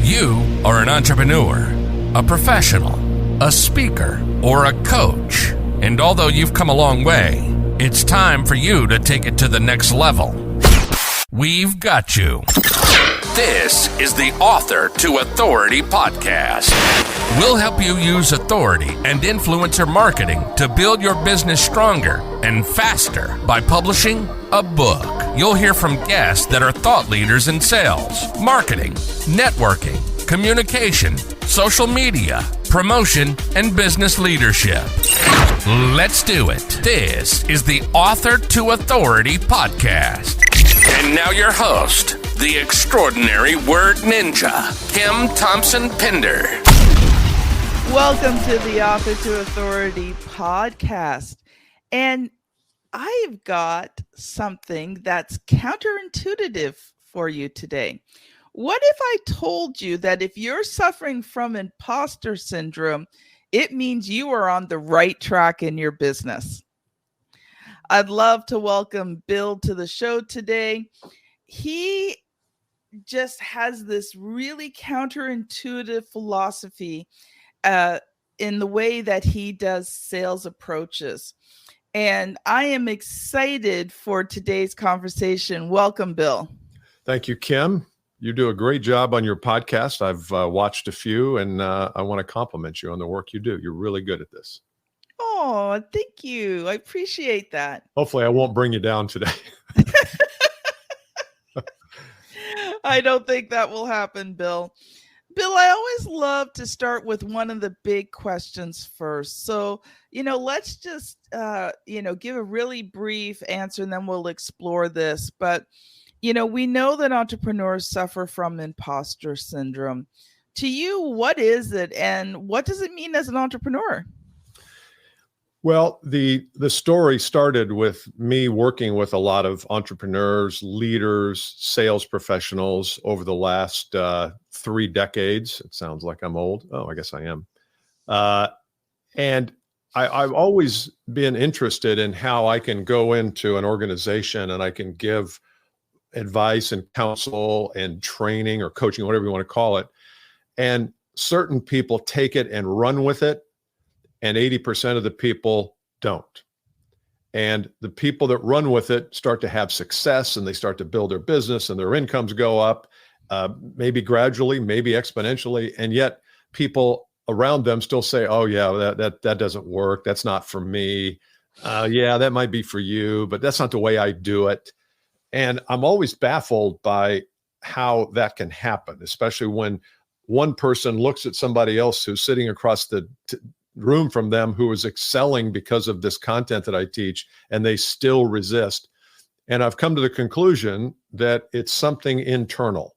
You are an entrepreneur, a professional, a speaker, or a coach. And although you've come a long way, it's time for you to take it to the next level. We've got you. This is the Author to Authority podcast. We'll help you use authority and influencer marketing to build your business stronger and faster by publishing a book. You'll hear from guests that are thought leaders in sales, marketing, networking, communication, social media, promotion, and business leadership. Let's do it. This is the Author to Authority podcast. And now your host, the extraordinary word ninja, Kim Thompson-Pinder. Welcome to the Author to Authority podcast. And I've got something that's counterintuitive for you today. What if I told you that if you're suffering from imposter syndrome, it means you are on the right track in your business? I'd love to welcome Bill to the show today. He just has this really counterintuitive philosophy in the way that he does sales approaches. And I am excited for today's conversation. Welcome, Bill. Thank you, Kim. You do a great job on your podcast. I've watched a few, and I want to compliment you on the work you do. You're really good at this. Oh, thank you. I appreciate that. Hopefully, I won't bring you down today. I don't think that will happen, Bill. Bill, I always love to start with one of the big questions first. So, let's just, give a really brief answer and then we'll explore this. But, we know that entrepreneurs suffer from imposter syndrome. To you, what is it and what does it mean as an entrepreneur? Well, the story started with me working with a lot of entrepreneurs, leaders, sales professionals over the last 3 decades. It sounds like I'm old. Oh, I guess I am. And I've always been interested in how I can go into an organization and I can give advice and counsel and training or coaching, whatever you want to call it. And certain people take it and run with it. And 80% of the people don't. And the people that run with it start to have success and they start to build their business and their incomes go up, maybe gradually, maybe exponentially. And yet people around them still say, oh yeah, that doesn't work. That's not for me. Yeah, that might be for you, but that's not the way I do it. And I'm always baffled by how that can happen, especially when one person looks at somebody else who's sitting across the room from them who is excelling because of this content that I teach, and they still resist. And I've come to the conclusion that it's something internal.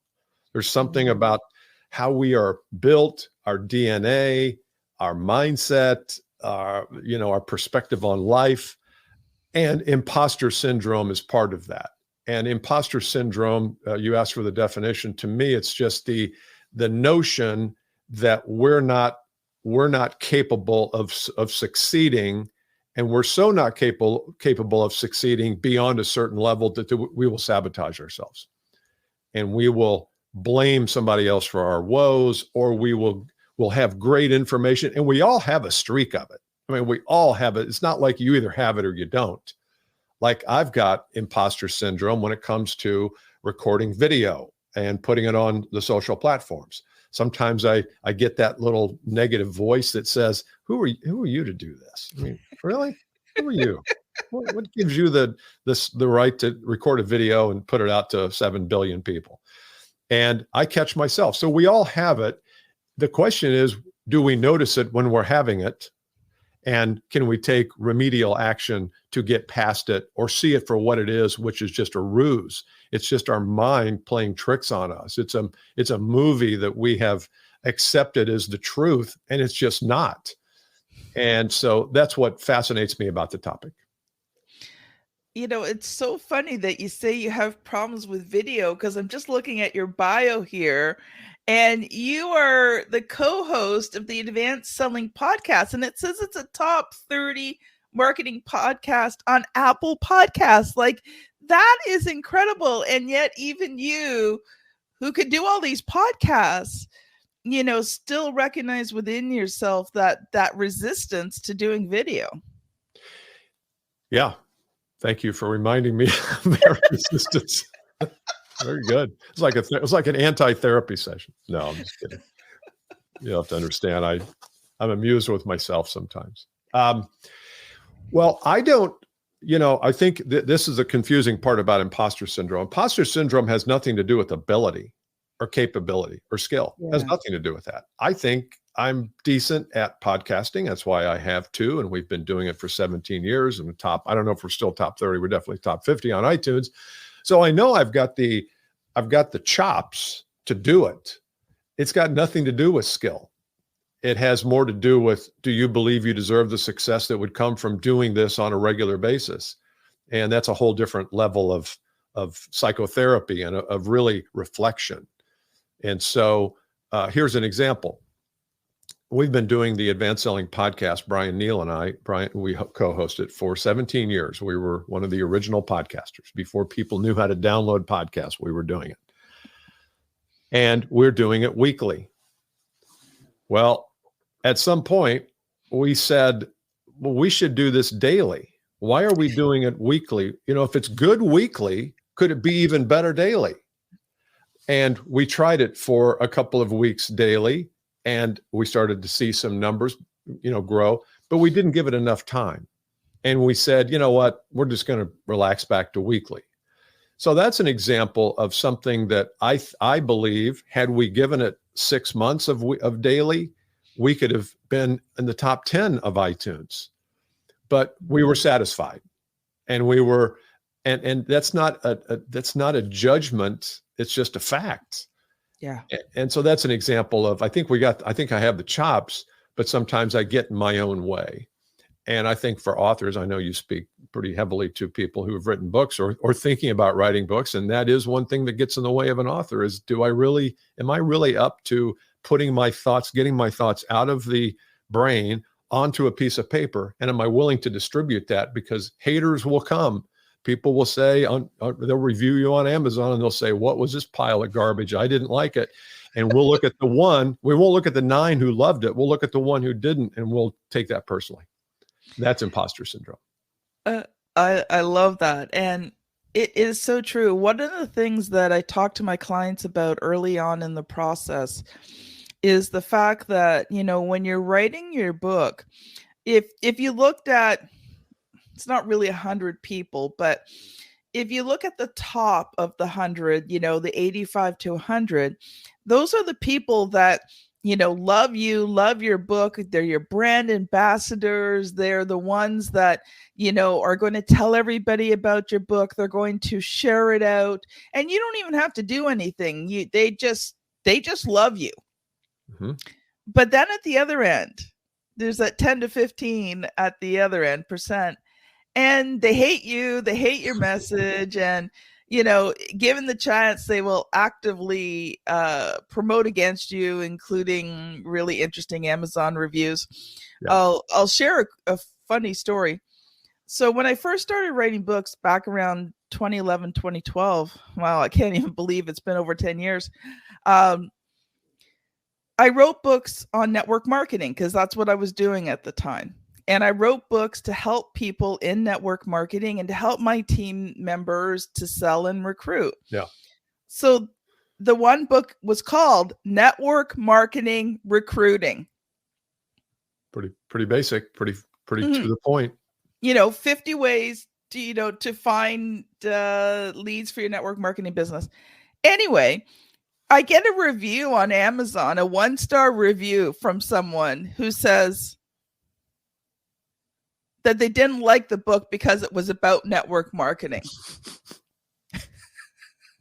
There's something about how we are built, our DNA, our mindset, our perspective on life, and imposter syndrome is part of that. And imposter syndrome, you asked for the definition. To me, it's just the notion that we're not capable of succeeding, and we're so not capable of succeeding beyond a certain level that we will sabotage ourselves, and we will blame somebody else for our woes, or we'll have great information, and we all have a streak of it. I mean, we all have it. It's not like you either have it or you don't. Like I've got imposter syndrome when it comes to recording video and putting it on the social platforms. Sometimes I get that little negative voice that says, who are you to do this? I mean, really? Who are you? What gives you the right to record a video and put it out to 7 billion people? And I catch myself. So we all have it. The question is, do we notice it when we're having it? And can we take remedial action to get past it or see it for what it is, which is just a ruse? It's just our mind playing tricks on us. It's a movie that we have accepted as the truth, and it's just not. And so that's what fascinates me about the topic. It's so funny that you say you have problems with video, because I'm just looking at your bio here, and you are the co-host of the Advanced Selling Podcast, and it says it's a top 30 marketing podcast on Apple Podcasts. Like, that is incredible. And yet even you who could do all these podcasts, still recognize within yourself that resistance to doing video. Yeah. Thank you for reminding me of their resistance. Very good. It's like an anti-therapy session. No, I'm just kidding. You have to understand. I'm amused with myself sometimes. Well, I don't, I think this is a confusing part about imposter syndrome. Imposter syndrome has nothing to do with ability or capability or skill. It has nothing to do with that. I think I'm decent at podcasting. That's why I have two, and we've been doing it for 17 years. And I don't know if we're still top 30. We're definitely top 50 on iTunes. So I know I've got the chops to do it. It's got nothing to do with skill. It has more to do with, do you believe you deserve the success that would come from doing this on a regular basis? And that's a whole different level of psychotherapy and of really reflection. And so here's an example. We've been doing the Advanced Selling podcast, Brian Neal and I. Brian, we co-hosted for 17 years. We were one of the original podcasters. Before people knew how to download podcasts, we were doing it. And we're doing it weekly. Well, at some point, we said, well, we should do this daily. Why are we doing it weekly? If it's good weekly, could it be even better daily? And we tried it for a couple of weeks daily, and we started to see some numbers, grow, but we didn't give it enough time. And we said, you know what, we're just going to relax back to weekly. So that's an example of something that I believe, had we given it 6 months of daily, we could have been in the top 10 of iTunes. But we were satisfied, and we were, and that's not a judgment. It's just a fact. Yeah. And so that's an example of, I think I have the chops, but sometimes I get in my own way. And I think for authors, I know you speak pretty heavily to people who have written books or thinking about writing books. And that is one thing that gets in the way of an author is, am I really up to getting my thoughts out of the brain onto a piece of paper? And am I willing to distribute that? Because haters will come. People will say, they'll review you on Amazon and they'll say, what was this pile of garbage? I didn't like it. And we'll look at we won't look at the 9 who loved it. We'll look at the 1 who didn't, and we'll take that personally. That's imposter syndrome. I love that. And it is so true. One of the things that I talk to my clients about early on in the process is the fact that, when you're writing your book, if you looked at, it's not really 100 people, but if you look at the top of the 100, the 85 to 100, those are the people that, love you, love your book. They're your brand ambassadors. They're the ones that, are going to tell everybody about your book. They're going to share it out, and you don't even have to do anything. They just love you. Mm-hmm. But then at the other end, there's that 10 to 15 at the other end %. And they hate you, they hate your message, and, given the chance, they will actively promote against you, including really interesting Amazon reviews. Yeah. I'll share a funny story. So when I first started writing books back around 2011, 2012, wow, I can't even believe it's been over 10 years. I wrote books on network marketing because that's what I was doing at the time. And I wrote books to help people in network marketing and to help my team members to sell and recruit. Yeah. So the one book was called Network Marketing Recruiting. Pretty basic, pretty to the point. 50 ways to find leads for your network marketing business. Anyway, I get a review on Amazon, a 1-star review from someone who says that they didn't like the book because it was about network marketing.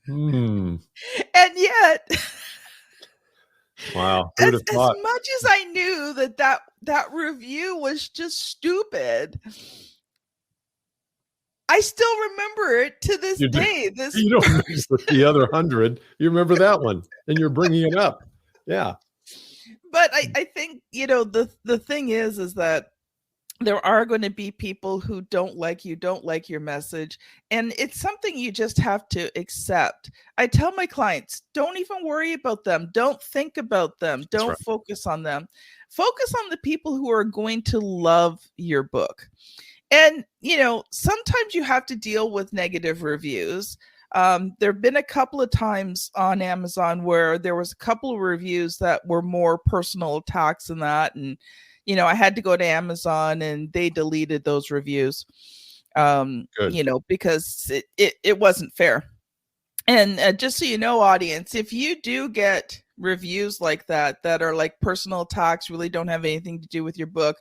And yet, wow, as much as I knew that review was just stupid, I still remember it to this day. You don't remember the other 100. You remember that one, and you're bringing it up. Yeah. But I think, the thing is that there are going to be people who don't like you, don't like your message. And it's something you just have to accept. I tell my clients, don't even worry about them. Don't think about them. That's Don't right. focus on them. Focus on the people who are going to love your book. And, sometimes you have to deal with negative reviews. There have been a couple of times on Amazon where there was a couple of reviews that were more personal attacks than that. And, I had to go to Amazon and they deleted those reviews, Good. because it wasn't fair. And just so you know, audience, if you do get reviews like that are like personal attacks, really don't have anything to do with your book,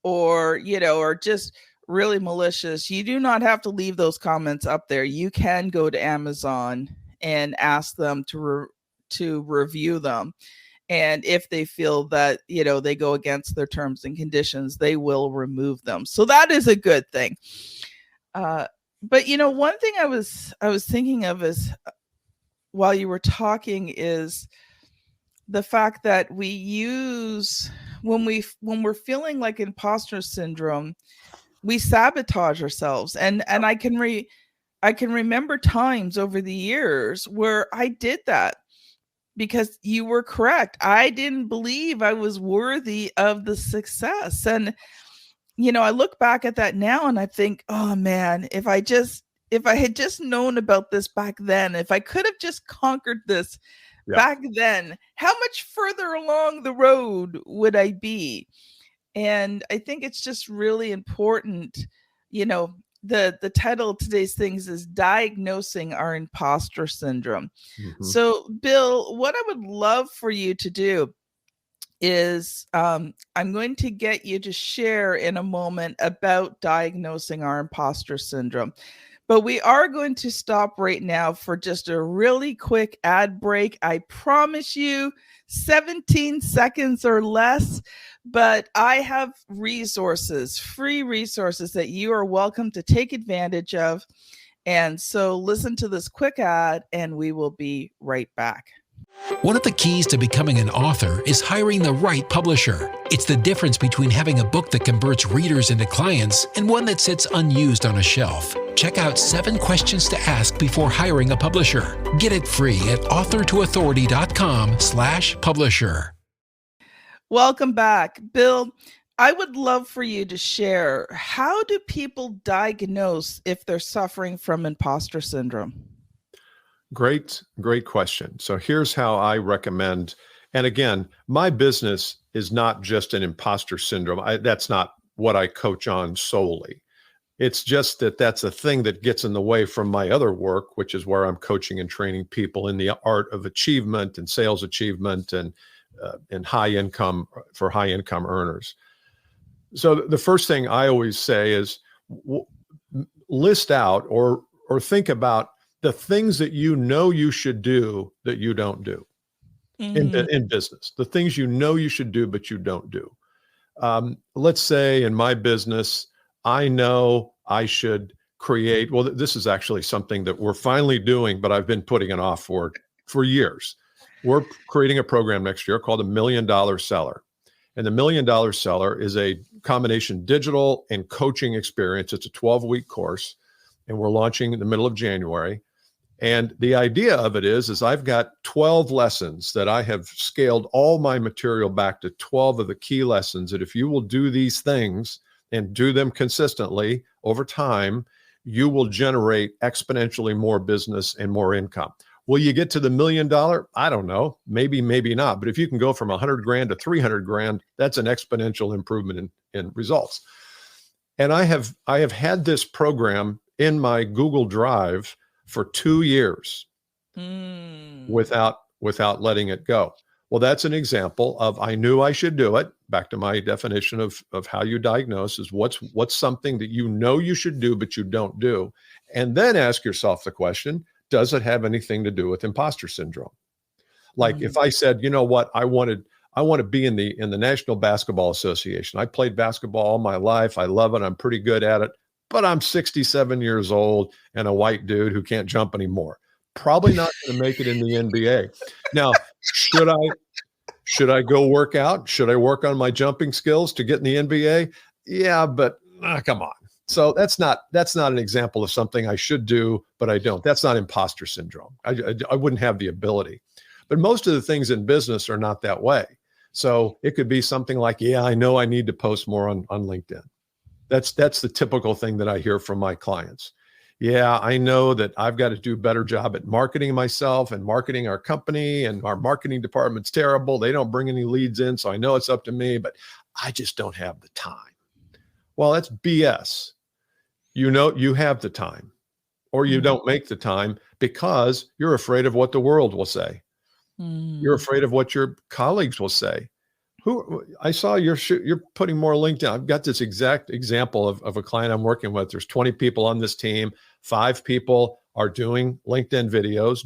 or, or just really malicious, you do not have to leave those comments up there. You can go to Amazon and ask them to review them. And if they feel that, they go against their terms and conditions, they will remove them. So that is a good thing. But, one thing I was thinking of is while you were talking is the fact that we use, when we're feeling like imposter syndrome, we sabotage ourselves. And I can remember times over the years where I did that. Because you were correct. I didn't believe I was worthy of the success. And, I look back at that now and I think, oh man, if I had just known about this back then, if I could have just conquered this back then, how much further along the road would I be? And I think it's just really important, the title of today's things is Diagnosing Our Impostor Syndrome. Mm-hmm. So, Bill, what I would love for you to do is I'm going to get you to share in a moment about diagnosing our imposter syndrome. But we are going to stop right now for just a really quick ad break. I promise you 17 seconds or less. But I have resources, free resources that you are welcome to take advantage of. And so listen to this quick ad and we will be right back. One of the keys to becoming an author is hiring the right publisher. It's the difference between having a book that converts readers into clients and one that sits unused on a shelf. Check out 7 questions to ask before hiring a publisher. Get it free at authortoauthority.com/publisher. Welcome back. Bill, I would love for you to share, how do people diagnose if they're suffering from imposter syndrome? Great question. So here's how I recommend, and again, my business is not just an imposter syndrome. That's not what I coach on solely. It's just that that's a thing that gets in the way from my other work, which is where I'm coaching and training people in the art of achievement and sales achievement and high income for high income earners. So the first thing I always say is list out or think about the things that you should do that you don't do in business, the things you should do, but you don't do. Let's say in my business, I know I should create, well, this is actually something that we're finally doing, but I've been putting it off for years. We're creating a program next year called the $1 Million Seller. And the $1 Million Seller is a combination digital and coaching experience. It's a 12-week course, and we're launching in the middle of January. And the idea of it is I've got 12 lessons that I have scaled all my material back to 12 of the key lessons that if you will do these things and do them consistently over time, you will generate exponentially more business and more income. Will you get to the $1 million? I don't know. Maybe, maybe not. But if you can go from 100 grand to 300 grand, that's an exponential improvement in results. And I have had this program in my Google Drive for 2 years without letting it go. Well, that's an example of I knew I should do it. Back to my definition of how you diagnose is what's something that you should do, but you don't do. And then ask yourself the question, does it have anything to do with imposter syndrome? Like if I said, you know what, I want to be in the National Basketball Association. I played basketball all my life. I love it. I'm pretty good at it, but I'm 67 years old and a white dude who can't jump anymore. Probably not going to make it in the NBA. Now, should I go work out? Should I work on my jumping skills to get in the NBA? yeah, but come on. So that's not an example of something I should do, but I don't. That's not imposter syndrome. I wouldn't have the ability. But most of the things in business are not that way. So it could be something like, yeah, I know I need to post more on LinkedIn. That's the typical thing that I hear from my clients. Yeah, I know that I've got to do a better job at marketing myself and marketing our company, and our marketing department's terrible. They don't bring any leads in. So I know it's up to me, but I just don't have the time. Well, that's BS. You know, you have the time, or you don't make the time because you're afraid of what the world will say. You're afraid of what your colleagues will say. I saw you're putting more LinkedIn. I've got this exact example of a client I'm working with. There's 20 people on this team. 5 people are doing LinkedIn videos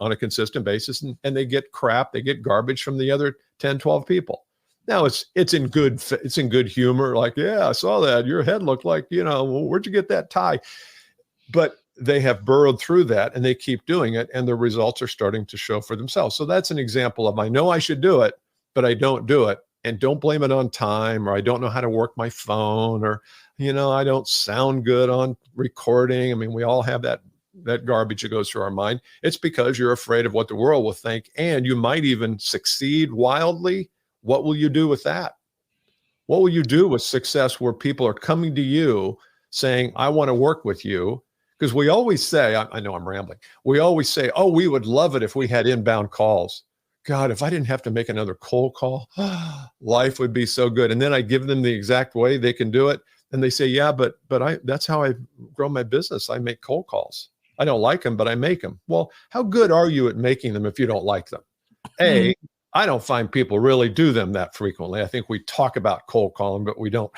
on a consistent basis, and they get crap. They get garbage from the other 10, 12 people. Now it's in good humor. Like, yeah, I saw that. Your head looked like, where'd you get that tie? But they have burrowed through that, and they keep doing it, and the results are starting to show for themselves. So that's an example of, I know I should do it, but I don't do it. And don't blame it on time, or I don't know how to work my phone, or, I don't sound good on recording. I mean, we all have that garbage that goes through our mind. It's because you're afraid of what the world will think, and you might even succeed wildly. What will you do with that? What will you do with success where people are coming to you saying, I want to work with you? Because we always say, I know I'm rambling. We always say, oh, we would love it if we had inbound calls. God, if I didn't have to make another cold call, life would be so good. And then I give them the exact way they can do it. And they say, yeah, but that's how I grow my business. I make cold calls. I don't like them, but I make them. Well, how good are you at making them if you don't like them? I don't find people really do them that frequently. I think we talk about cold calling, but we don't.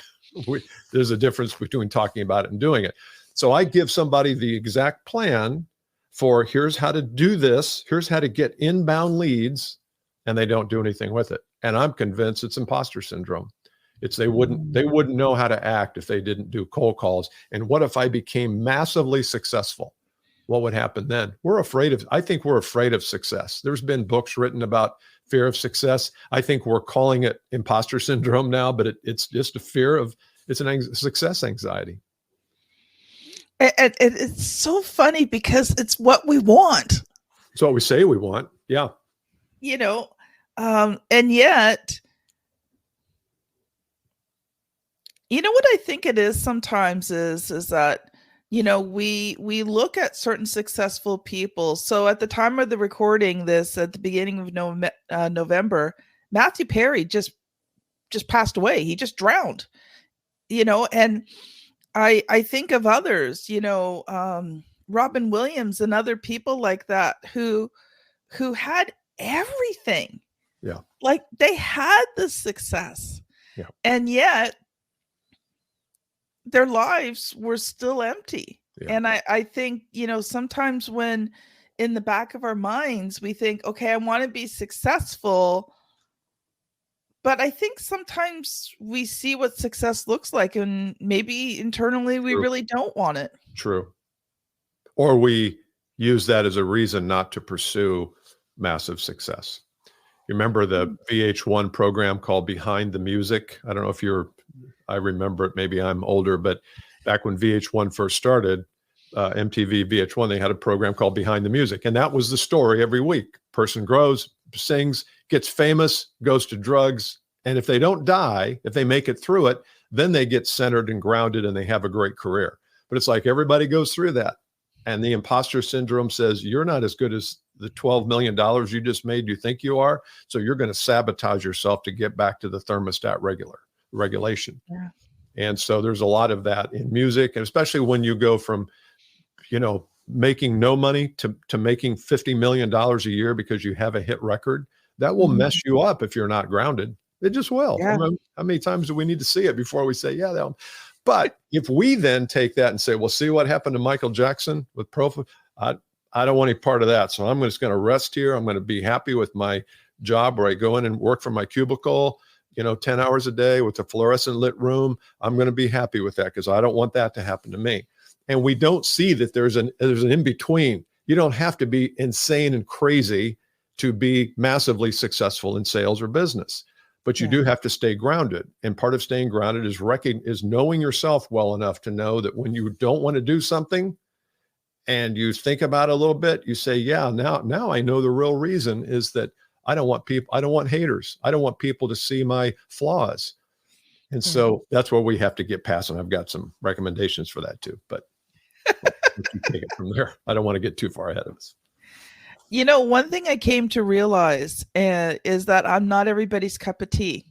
There's a difference between talking about it and doing it. So I give somebody the exact plan for, here's how to do this. Here's how to get inbound leads, and they don't do anything with it. And I'm convinced it's imposter syndrome. It's they wouldn't know how to act if they didn't do cold calls. And what if I became massively successful? What would happen then? I think we're afraid of success. There's been books written about fear of success. I think we're calling it imposter syndrome now, but it's just a fear of, it's success anxiety. And it's so funny because it's what we want. It's what we say we want. Yeah. And yet, what I think it is sometimes is that, we look at certain successful people. So at the time of the recording this, at the beginning of November, Matthew Perry just passed away. He just drowned, and I think of others, Robin Williams and other people like that who had everything. Yeah. Like they had the success. Yeah. And yet their lives were still empty. Yeah. And I think, sometimes when in the back of our minds, we think, okay, I want to be successful. But I think sometimes we see what success looks like, and maybe internally we really don't want it. True. Or we use that as a reason not to pursue massive success. You remember the VH1 program called Behind the Music? I don't know if I remember it. Maybe I'm older, but back when VH1 first started, MTV VH1, they had a program called Behind the Music. And that was the story every week. Person grows, sings, gets famous, goes to drugs. And if they don't die, if they make it through it, then they get centered and grounded and they have a great career. But it's like everybody goes through that. And the imposter syndrome says, you're not as good as the $12 million you just made you think you are. So you're going to sabotage yourself to get back to the thermostat regulation. Yeah. And so there's a lot of that in music, and especially when you go from, making no money to making $50 million a year because you have a hit record. That will mess you up if you're not grounded. It just will. Yeah. How many times do we need to see it before we say, yeah, they'll. But if we then take that and say, well, see what happened to Michael Jackson with profile, I don't want any part of that. So I'm just going to rest here. I'm going to be happy with my job where I go in and work from my cubicle, 10 hours a day with a fluorescent lit room. I'm going to be happy with that because I don't want that to happen to me. And we don't see that there's an in-between. You don't have to be insane and crazy to be massively successful in sales or business. but you do have to stay grounded. And part of staying grounded is knowing yourself well enough to know that when you don't want to do something and you think about it a little bit, you say, yeah, now I know the real reason is that I don't want haters. I don't want people to see my flaws. And so that's where we have to get past. And I've got some recommendations for that too, but you take it from there. I don't want to get too far ahead of us. You know, one thing I came to realize is that I'm not everybody's cup of tea.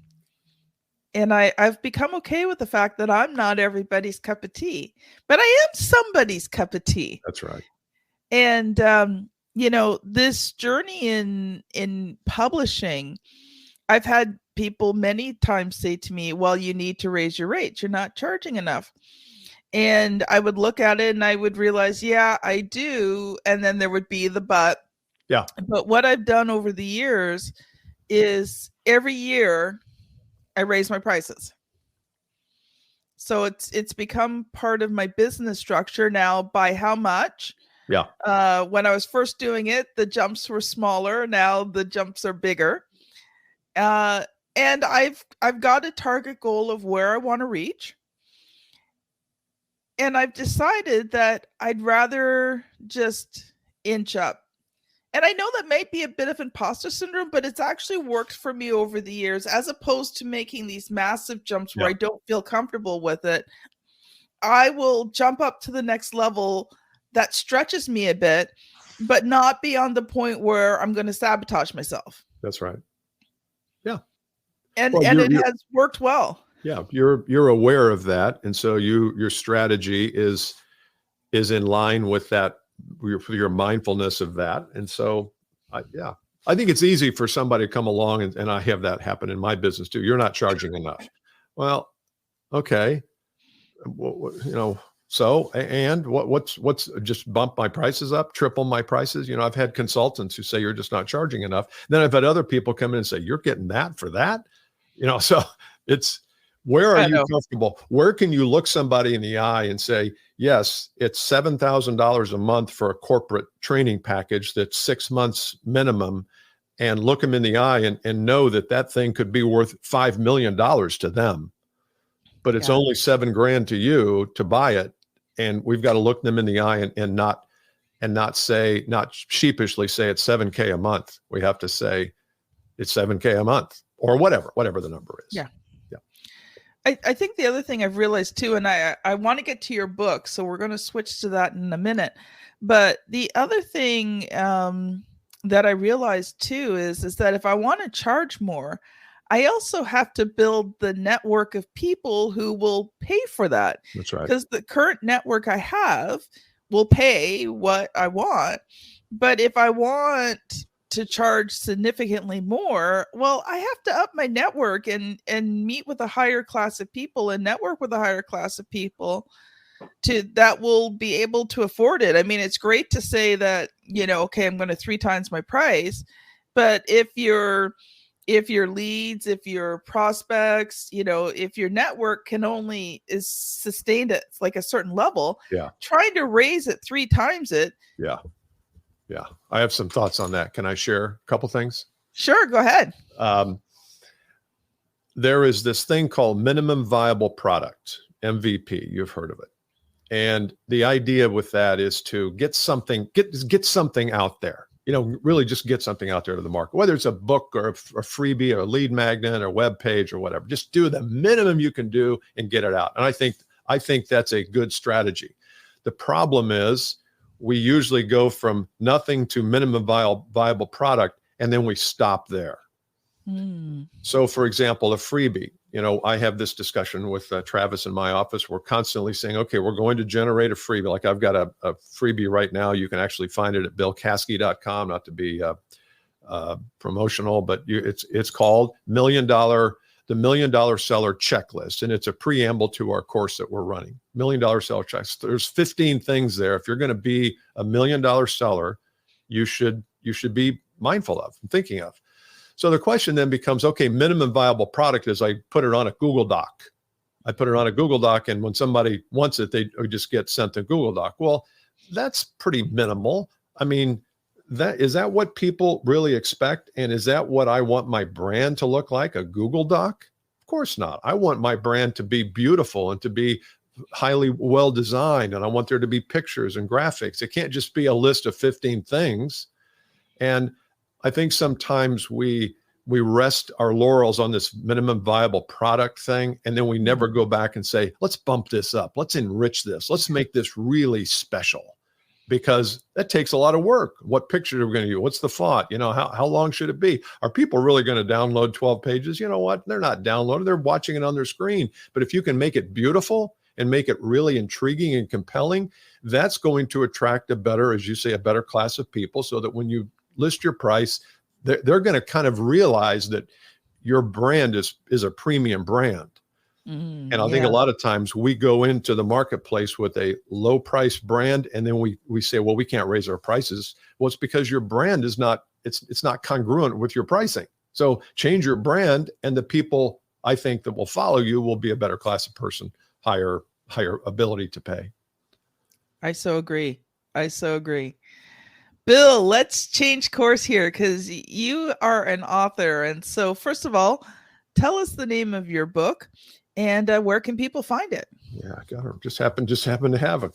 And I've become okay with the fact that I'm not everybody's cup of tea, but I am somebody's cup of tea. That's right. And, you know, this journey in publishing, I've had people many times say to me, well, you need to raise your rates. You're not charging enough. And I would look at it and I would realize, yeah, I do. And then there would be the but. Yeah. But what I've done over the years is every year I raise my prices. So it's become part of my business structure now. By how much? Yeah. When I was first doing it, the jumps were smaller. Now the jumps are bigger. And I've got a target goal of where I want to reach. And I've decided that I'd rather just inch up. And I know that might be a bit of imposter syndrome, but it's actually worked for me over the years, as opposed to making these massive jumps where I don't feel comfortable with it. I will jump up to the next level that stretches me a bit, but not beyond the point where I'm going to sabotage myself. That's right. Yeah. And it has worked well. Yeah. You're aware of that. And so your strategy is in line with that, your mindfulness of that. And so I think it's easy for somebody to come along and I have that happen in my business too. You're not charging enough. Well, okay. You know, so, and what's just bump my prices up, triple my prices. You know, I've had consultants who say you're just not charging enough. Then I've had other people come in and say, you're getting that for that, you know, so it's, where are you comfortable? Where can you look somebody in the eye and say, yes, it's $7,000 a month for a corporate training package that's 6 months minimum, and look them in the eye and know that thing could be worth $5 million to them, but it's only $7,000 to you to buy it. And we've got to look them in the eye and not sheepishly say it's $7,000 a month. We have to say it's $7,000 a month or whatever the number is. Yeah. I think the other thing I've realized too, and I want to get to your book, so we're going to switch to that in a minute. But the other thing that I realized too is that if I want to charge more, I also have to build the network of people who will pay for that. That's right. Because the current network I have will pay what I want. But if I want to charge significantly more, well, I have to up my network and meet with a higher class of people and network with a higher class of people that will be able to afford it. I mean, it's great to say that, you know, okay, I'm going to 3 times my price, but if your leads, if your prospects, you know, if your network is sustained at like a certain level, trying to raise it 3 times it. Yeah. I have some thoughts on that. Can I share a couple things? Sure. Go ahead. There is this thing called minimum viable product, MVP. You've heard of it. And the idea with that is to get something out there, you know, really just get something out there to the market, whether it's a book or a freebie or a lead magnet or web page or whatever. Just do the minimum you can do and get it out. And I think that's a good strategy. The problem is, we usually go from nothing to minimum viable product, and then we stop there. So, for example, a freebie. You know, I have this discussion with Travis in my office. We're constantly saying, okay, we're going to generate a freebie. Like I've got a freebie right now. You can actually find it at billcaskey.com, not to be promotional, but it's called the $1 Million Seller Checklist. And it's a preamble to our course that we're running. $1 Million Seller Checklist. There's 15 things there. If you're going to be a $1 million seller, you should be mindful of and thinking of. So the question then becomes, okay, minimum viable product is I put it on a Google Doc. And when somebody wants it, they just get sent a Google Doc. Well, that's pretty minimal. I mean, is that what people really expect? And is that what I want my brand to look like, a Google Doc? Of course not. I want my brand to be beautiful and to be highly well designed. And I want there to be pictures and graphics. It can't just be a list of 15 things. And I think sometimes we rest our laurels on this minimum viable product thing. And then we never go back and say, let's bump this up. Let's enrich this. Let's make this really special, because that takes a lot of work. What picture are we going to use? What's the font? How long should it be? Are people really going to download 12 pages? You know what? They're not downloading. They're watching it on their screen. But if you can make it beautiful and make it really intriguing and compelling, that's going to attract a better, as you say, a better class of people, so that when you list your price, they're going to kind of realize that your brand is a premium brand. And I think a lot of times we go into the marketplace with a low price brand, and then we say, well, we can't raise our prices. Well, it's because your brand is not, it's not congruent with your pricing. So change your brand, and the people, I think, that will follow you will be a better class of person, higher ability to pay. I so agree. Bill, let's change course here, because you are an author. And so first of all, tell us the name of your book and where can people find it? Yeah, I got her. Just happen to have a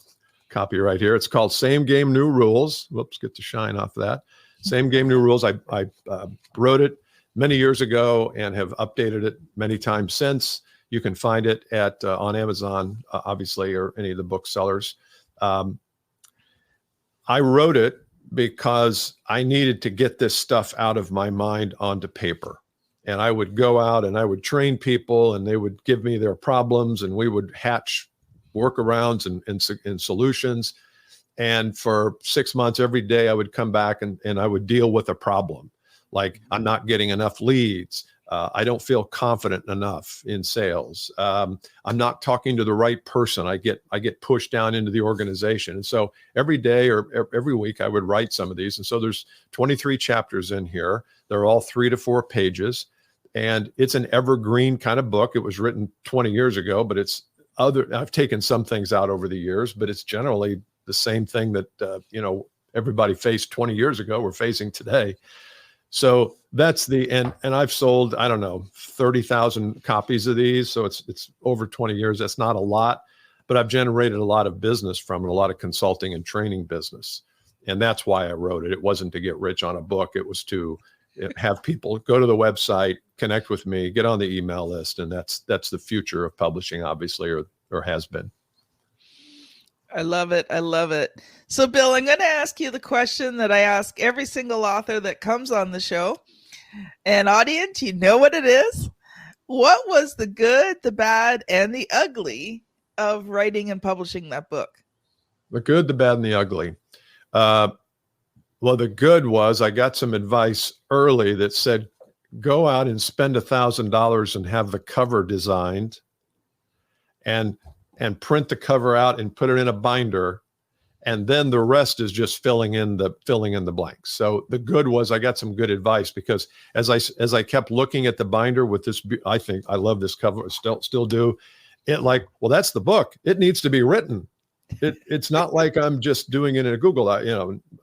copy right here. It's called Same Game, New Rules. Whoops, get the shine off that. Same Game, New Rules. I wrote it many years ago and have updated it many times since. You can find it on Amazon, obviously, or any of the booksellers. I wrote it because I needed to get this stuff out of my mind onto paper. And I would go out and I would train people, and they would give me their problems, and we would hatch workarounds and solutions. And for 6 months, every day I would come back and I would deal with a problem. Like, I'm not getting enough leads. I don't feel confident enough in sales. I'm not talking to the right person. I get pushed down into the organization. And so every day or every week I would write some of these. And so there's 23 chapters in here. They're all 3 to 4 pages. And it's an evergreen kind of book. It was written 20 years ago, but I've taken some things out over the years, but it's generally the same thing that, everybody faced 20 years ago, we're facing today. So that's and I've sold, I don't know, 30,000 copies of these. So it's over 20 years. That's not a lot, but I've generated a lot of business from it, a lot of consulting and training business. And that's why I wrote it. It wasn't to get rich on a book. It was to have people go to the website, connect with me, get on the email list. And that's the future of publishing, obviously, or has been. I love it. So, Bill, I'm going to ask you the question that I ask every single author that comes on the show. And audience, you know what it is. What was the good, the bad, and the ugly of writing and publishing that book? The good, the bad, and the ugly. Well, the good was I got some advice early that said, go out and spend $1,000 and have the cover designed, and print the cover out and put it in a binder. And then the rest is just filling in the blanks. So the good was I got some good advice, because as I kept looking at the binder with this, I think I love this cover, still do it. Like, well, that's the book. It needs to be written. It's not like I'm just doing it in a Google Doc.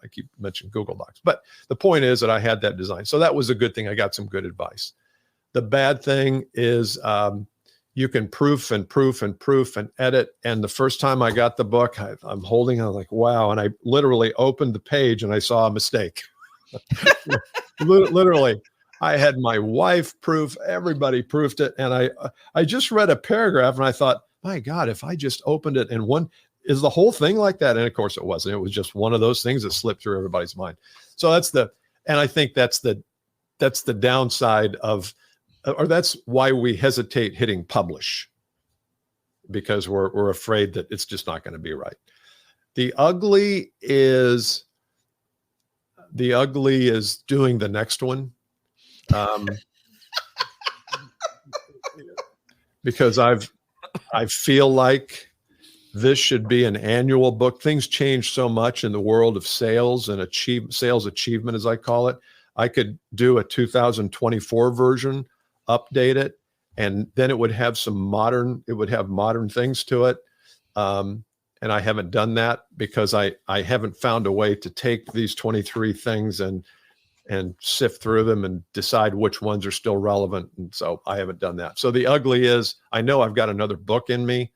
I keep mentioning Google Docs, but the point is that I had that design. So that was a good thing. I got some good advice. The bad thing is, you can proof and edit. And the first time I got the book, I'm like, wow. And I literally opened the page and I saw a mistake. Literally, I had my wife proof, everybody proofed it. And I just read a paragraph and I thought, my God, if I just opened it and is the whole thing like that? And of course it wasn't. It was just one of those things that slipped through everybody's mind. So and I think that's the downside of, or that's why we hesitate hitting publish, because we're afraid that it's just not going to be right. The ugly is doing the next one. Because I feel like this should be an annual book. Things change so much in the world of sales and sales achievement, as I call it. I could do a 2024 version, update it, and then it would have modern things to it. And I haven't done that because I haven't found a way to take these 23 things and sift through them and decide which ones are still relevant. And so I haven't done that. So the ugly is I know I've got another book in me,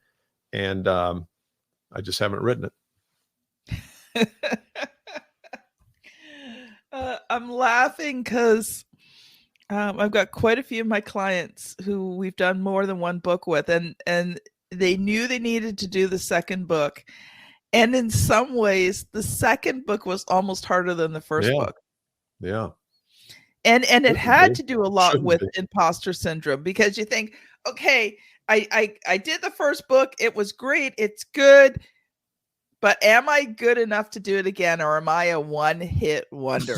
and I just haven't written it. I'm laughing because I've got quite a few of my clients who we've done more than one book with, and they knew they needed to do the second book. And in some ways, the second book was almost harder than the first book. Yeah. And it had to do a lot with imposter syndrome, because you think, okay, I did the first book. It was great. It's good. But am I good enough to do it again, or am I a one-hit wonder?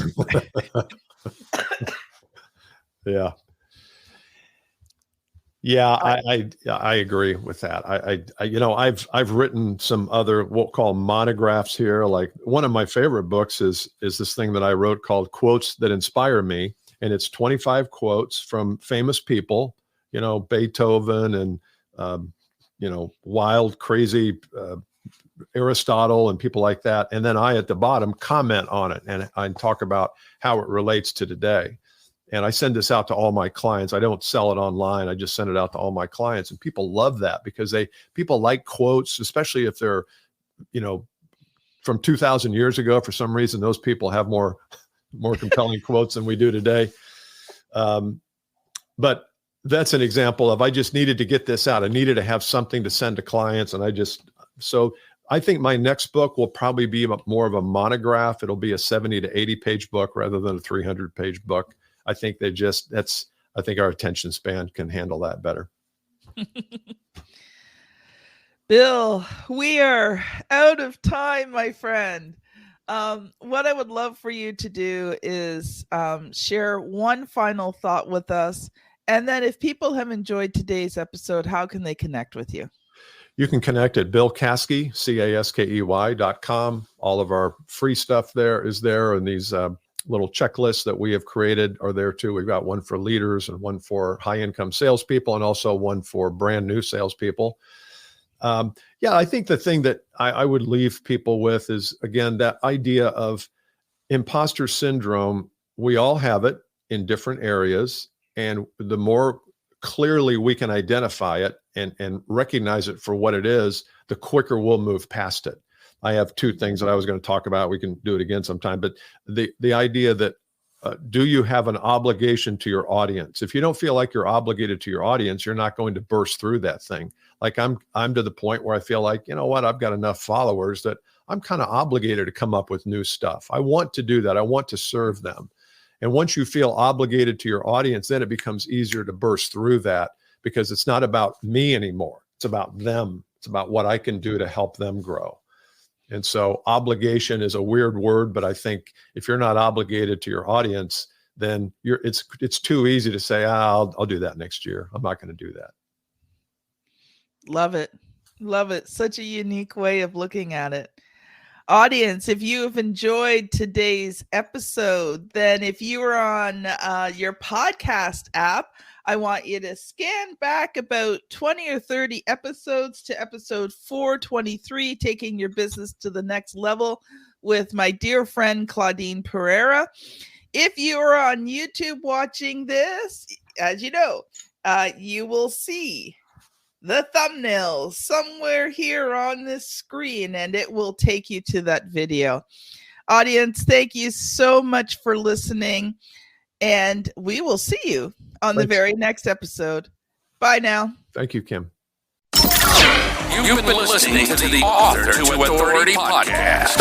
Yeah. Yeah, I agree with that. I've written some other, we'll call monographs here. Like one of my favorite books is this thing that I wrote called Quotes That Inspire Me. And it's 25 quotes from famous people, Beethoven and, wild, crazy, Aristotle and people like that. And then I, at the bottom, comment on it and I talk about how it relates to today. And I send this out to all my clients. I don't sell it online. I just send it out to all my clients, and people love that because people like quotes, especially if they're, from 2,000 years ago. For some reason, those people have more compelling quotes than we do today. But that's an example of, I just needed to get this out. I needed to have something to send to clients. And so I think my next book will probably be more of a monograph. It'll be a 70 to 80 page book rather than a 300 page book. I think I think our attention span can handle that better. Bill, we are out of time, my friend. What I would love for you to do is share one final thought with us. And then if people have enjoyed today's episode, how can they connect with you? You can connect at Caskey, Caskey.com. All of our free stuff is there. And these little checklists that we have created are there too. We've got one for leaders and one for high income salespeople, and also one for brand new salespeople. I think the thing that I would leave people with is, again, that idea of imposter syndrome. We all have it in different areas. And the more clearly we can identify it and recognize it for what it is, the quicker we'll move past it. I have two things that I was going to talk about. We can do it again sometime. But the idea that do you have an obligation to your audience? If you don't feel like you're obligated to your audience, you're not going to burst through that thing. Like I'm to the point where I feel like, I've got enough followers that I'm kind of obligated to come up with new stuff. I want to do that. I want to serve them. And once you feel obligated to your audience, then it becomes easier to burst through that, because it's not about me anymore. It's about them. It's about what I can do to help them grow. And so obligation is a weird word, but I think if you're not obligated to your audience, then it's too easy to say, I'll do that next year. I'm not going to do that. Love it. Love it. Such a unique way of looking at it. Audience, if you have enjoyed today's episode, then if you are on your podcast app, I want you to scan back about 20 or 30 episodes to episode 423, Taking Your Business to the Next Level, with my dear friend Claudine Pereira. If you are on YouTube watching this, as you know, you will see the thumbnail somewhere here on this screen, and it will take you to that video. Audience, thank you so much for listening, and we will see you on the very next episode. Bye now. Thank you, Kim. You've been listening to the Author to Authority podcast.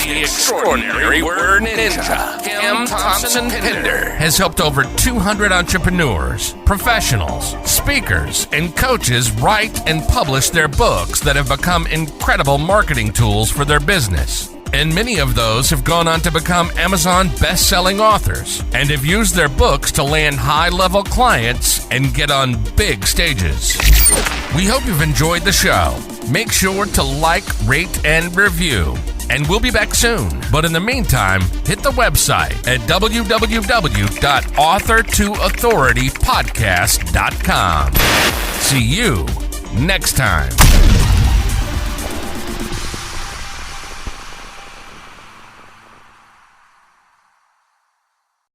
The extraordinary word ninja, Kim Thompson-Pinder, has helped over 200 entrepreneurs, professionals, speakers, and coaches write and publish their books that have become incredible marketing tools for their business. And many of those have gone on to become Amazon best-selling authors and have used their books to land high-level clients and get on big stages. We hope you've enjoyed the show. Make sure to like, rate, and review. And we'll be back soon. But in the meantime, hit the website at www.authortoauthoritypodcast.com. See you next time.